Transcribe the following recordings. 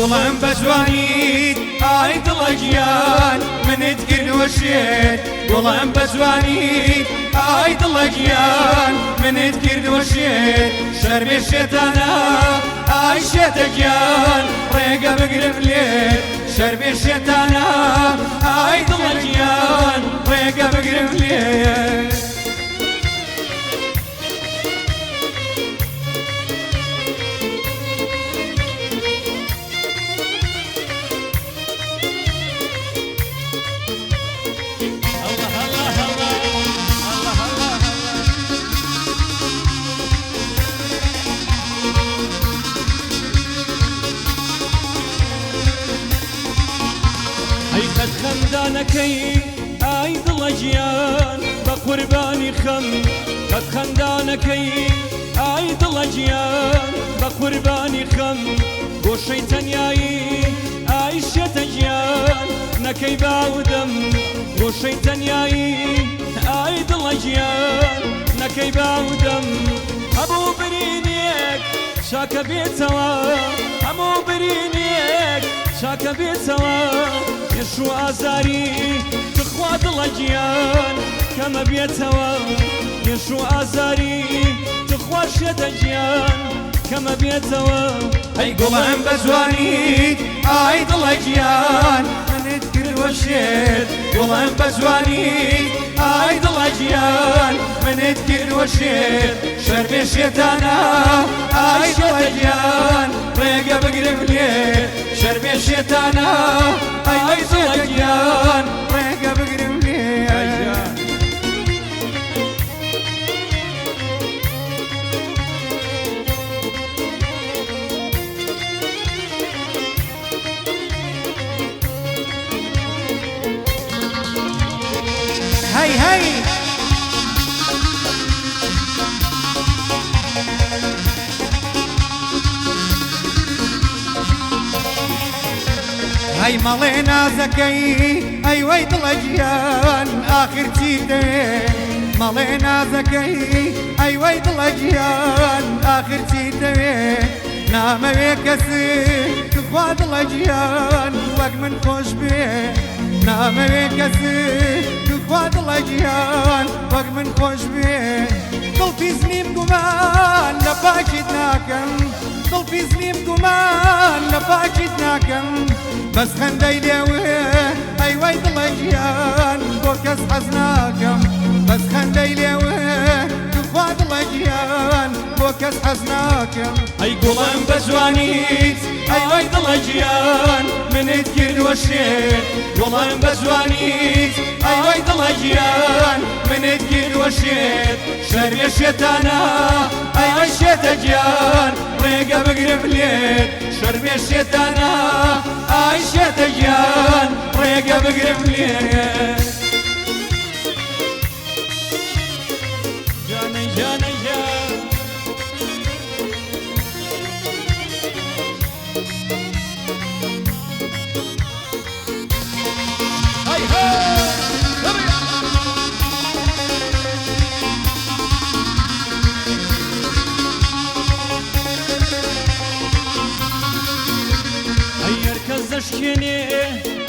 گوڵم بە جوانیت ئای دڵە گیان منت کرد وەشێت گوڵم بە جوانیت ئای دڵە گیان منت کرد وەشێت شەرمێ شێتانە ئای شێتە گیان ڕێگە بگرم لێت شەرمێ شێتانە ئای دڵە گیان ڕێگە بگرم لێت خەندانەکەی ئای دڵە گیان بە قوربانی خەم قەت خەندانەکەی ئای دڵە گیان بە قوربانی خەم گۆشەی تەنیایی ئای شێتە گیان نەکەی باودەم گۆشەی تەنیایی ئای دڵە گیان نەکەی باودەم هەموو برینێک چاکە بێتەوە هەموو برینێک چاکە بێتەوە پێش و ئازاری تخوا دڵە گیان کەمە بێتەوە پێش و ئازاری تخوا شێتە گیان کەمە بێتەوە ئەی گوڵم بە جوانیت ئای دڵە گیان منت کردوە شێت گوڵم بە جوانیت ئای دڵە گیان منت کردوە شێت شەرمێ شێتانە ئای دڵە گیان ڕێگە بگرم لێت شەرمێ شێتانە ئای دڵە گیان ڕێگە بگرم لێت هەی هەی هەی مەڵێ نازەکەی ئەی وەی دڵە گیان ئاخر چی دەوێ مەڵێ نازەکەی ئەی وەی دڵە گیان ئاخر چی دەوێ نامەوێ کەسی تخوا دڵە گیان وەک من خۆش بێ نامەوێ کەسی تخوا دڵە گیان وەک من خۆش بێ دڵپیز نیم گومان لە پاکیت ناکەم دڵپیز نیم گومان لە پاکیت ناکەم بەس خەندەی لێوێ ئەی وەی دڵە گیان بۆ کەس حەز ناکەم بەس خەندەی لێوێ تخوا دڵە گیان بۆ کەس حەز ناکەم ئەی گوڵم بە جوانیت ئەی وەی دڵە گیان منت کردوە شێت گوڵم بە جوانیت ئەی وەی دڵە گیان منت کردوە شێت شەرمێ شێتانە ئەی شێتە گیان ڕێگە بگرم لێت شەرمێ شێتانە ئای شێتە گیان ڕێگە بگرم لێت جانەی جانەی جان هەی هەی زەشکێنێ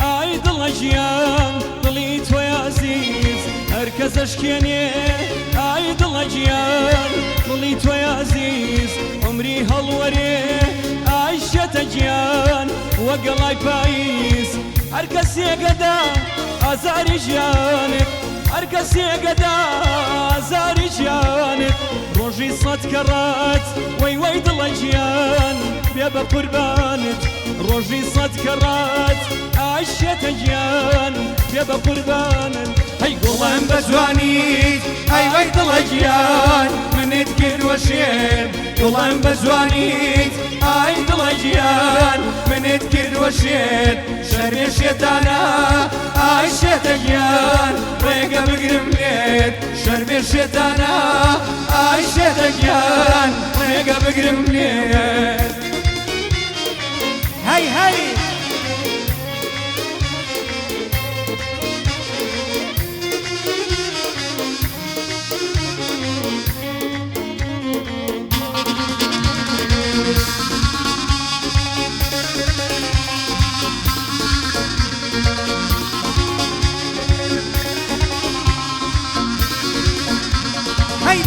ئای دڵە گیان دڵی تۆی عەزیز هەرکە زەشکێنێ ئای دڵە گیان دڵی تۆی عەزیز عومری هەڵوەرێ ئای شێتە گیان وەگەڵای پاییز هەرکە سێگەدا ئازاری ژیانت هەرکە سێگەدا ئازاری ژیانت ڕۆژی سەد کەڕەت وەی وەی دڵە گیان بێ بە قوربانت ڕۆژی سەد کەڕەت ئای شێتە گیان بێ بە قوربانت ئەی گوڵم بە جوانیت ئەی وەی دڵە گیان منت کردوە شێت گوڵم بە جوانیت ئای دڵە گیان منت کردوە شێت شەرمێ شێتانە ئای شێتە گیان شەربێ شێتانە ئای شێتەگیان ڕێگە بگرم لێ هەی هەی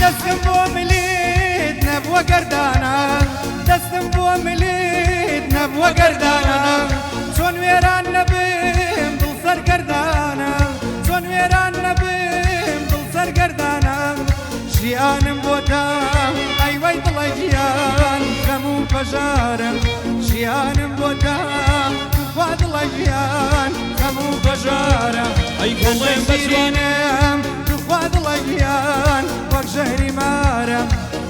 دەستم بۆ ملید نەبووە گەردانە دەستم بۆ ملید نەبووە گەردانە چۆن وێران نەبم دڵ سەرگەردانە چۆن وێران نەبم دڵ سەرگەردانە ژیانم بۆ تا ئەیوەی دڵە گیان خەم و پەژارم ژیانم بۆ تا خوا دڵە گیان خەم و پەژارم ئەی گوڵێم بەجوانم خوا دڵە گیان وەک ژەهری مارم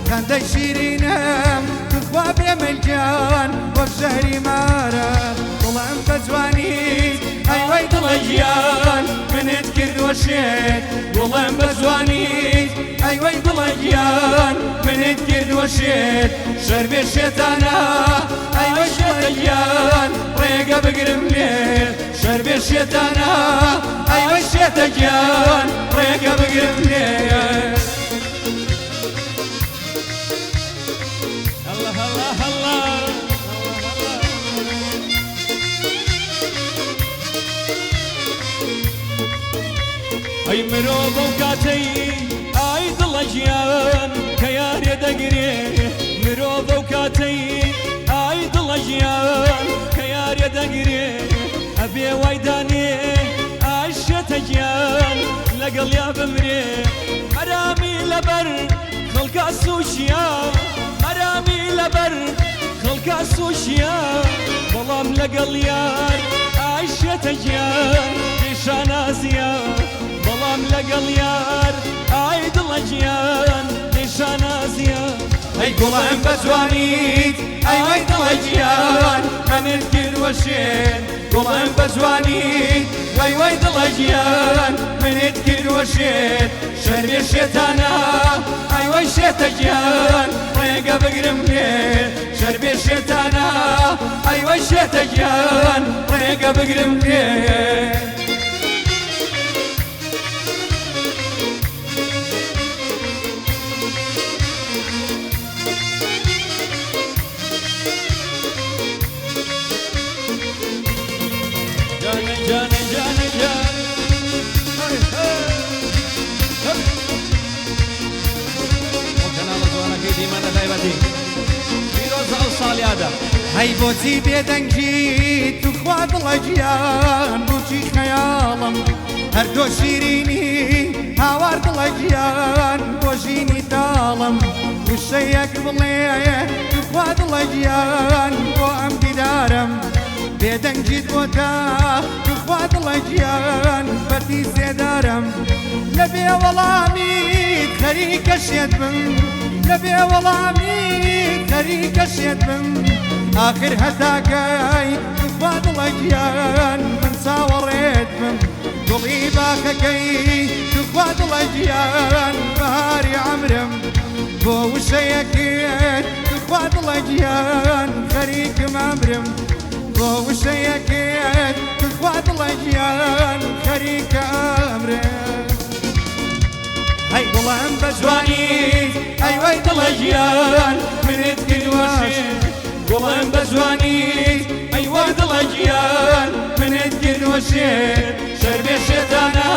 خەندەی شیرینم خوا بێمەلگیان وەک ژەهری مارم دڵم بە جوانیت ئەیوەی دڵە گیان منت کردووە شێت دڵم بە جوانیت ئەیوەی دڵە گیان منت کردووە شێت شەربێ شێتانە ئەیوەی شێتە گیان ڕێگە بگرم لێ شەربێ شێتانە ئەیوەی شێتە گیان ڕێگە بگرم لێ هەڵا هەڵا هەڵا ئەی مرۆڤ ئەو کاتەی ئای دڵە گیان کە یارێ دەگرێ مرۆڤ ئەو کاتەی ئای دڵە گیان کە یارێ دەگرێ ئەبێ وای دانێ ئای شێتە گیان لەگەڵ یا بمرێ مەرامی لەبەر خەڵکا سووشیە مەرامی لەبەر خەڵکا سووشیە بەڵام لەگەڵ یار ئای شێتە گیان نیشانازیە بەڵام لەگەڵ یار ئای دڵە گیان نیشانازیە ئەی گوڵم بە جوانیت ئەیوەی دڵە گیان منت کردووە شێت گوڵم بە جوانیت وەی دڵە گیان منت کردووە شێت شەربێ شێتانە ئەیوەی شێتە گیان ڕێگە بگرم لێ شەربێ شێتانە ئەیوەی شێتە گیان ڕێگە بگرم لێ جانە جانە جان کەناڵە جوانەکەی دیمەنە تایبەتی پیرۆزە ئەو ساڵیادا هەی بۆچی بێدەنگیت تو خوا دڵە گیان بۆچی خەیاڵم هەردۆ شیرینی هاوار دڵە گیان بۆ ژینی تاڵم وشەیەک بڵێ تو خوا دڵە گیان بۆ ئەم دیدارم بێدەنگیت بۆ تا تو خوا دڵە گیان بەتی سێدارم لە بێوەڵامیت خەریکە شێت بم لە بێوەڵامیت خەریکە شێت بم آخر هەتاکەی تو خوا دڵە گیان من چاوەڕێت بم دڵی باخەکەی تو خوا دڵە گیان بەهاری عەمرم بۆ وشەیەکێت تو خوا دڵە گیان خەریکم ئەمرم بۆ وشەیەکێت تو خوا دڵە گیان خەریکە ئەمرم هەی دڵم بە جوانیت ئەیوەی دڵە گیان منت کردووە شێت گوڵم بە جوانیت ئەیوەی دڵە گیان منت کردووە شێت شەربێ شێتانە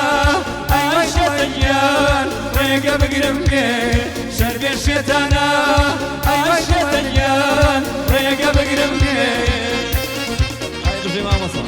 ئەیوەی شێتە گیان ڕێگە بگرم لێ شەربێ شێتانە ئەیوەی شێتە گیان ڕێگە بگرم لێ ئای دوژێ مامەسە